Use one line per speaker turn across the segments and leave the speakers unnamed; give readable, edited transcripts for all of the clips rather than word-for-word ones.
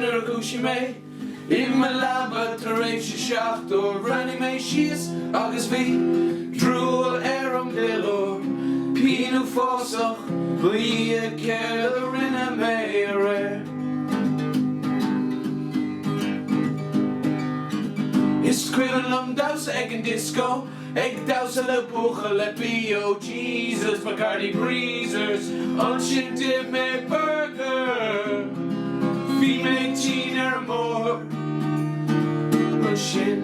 ar gúisi mé I me labba tar éis seach ó ranni mé síos agus bhí drúil ar an bilór Píú fásach buí a ceir rinne mé a réir Is scuilen lom daus ag an disco Ag daus a le bucha le B.O. Jesus Bacardi Breezers Unshinte me burger Bhí mé tín ar mór An sin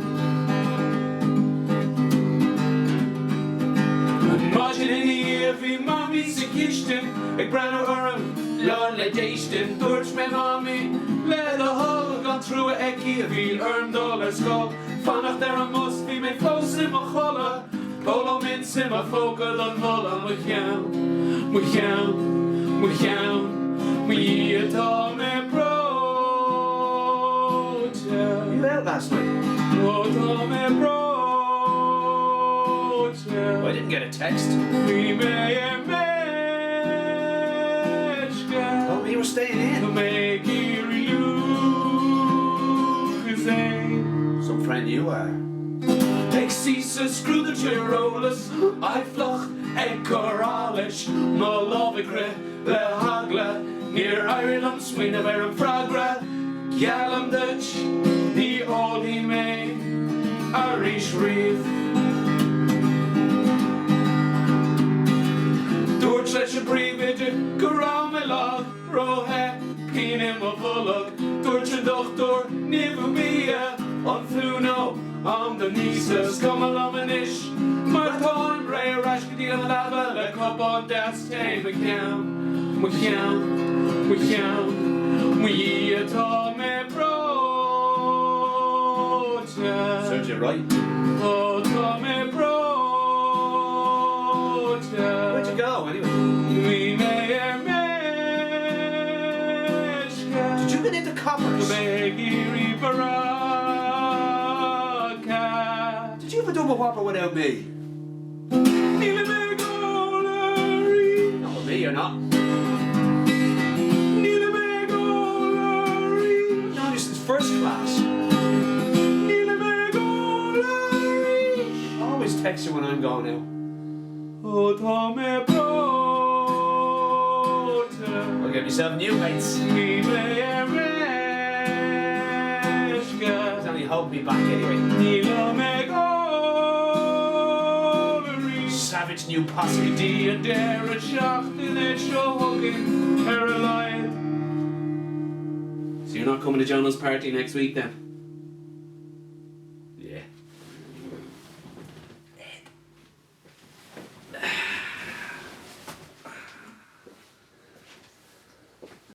An máisin in a bhí mami sa cistin Ag brenn orm lá le déistin Dúirt me mami le a hol gan trú a eici a bhí ormdal ar Scoil Fannacht ar an mus bhí mé fós im a chola Polo min sim a fócail an mola Mu cheann, mu cheann, mu cheann Mu atá me brote
You out last night?
Atá me brote
I didn't get a text.
Bhí mé
Oh, you were staying in.
mé géirí
Some friend you are.
Ag sísa scrúda tírólas I floch ag chorális Má lábhicre le hagla Níor airín an swinne ar an fragra Gealam Dutch ní ólí mé Irish riamh Dúirt leis a bríomhidir go rá me lá Róthe cínim a bhullach Dúirt a dochtúr nimh mia An flúno am the nísas Come along an ish Mar táin ré ras go dtí an lava Le cup on das té mu cheann Mu cheann, mu cheann Mu atá me brote
Serves you right.
Atá me brote
Where'd you go anyway?
Bhí mé meisce
Did you get into coppers?
Mé géirí
Did you have a double whopper without me?
Níle mé gólarí
Not with me, you're not.
Níle mé gólarí
No, this is first class.
Níle mé gólarí
I always text you when I'm going out.
Atá me brote
I'll get myself new mates.
Bhí mé
He's only holding me back anyway.
Níle mé gólarí
Savage new posse.
Dí a deir a seachtain é seo hugging ar a line So you're not coming to Jonah's party next week then?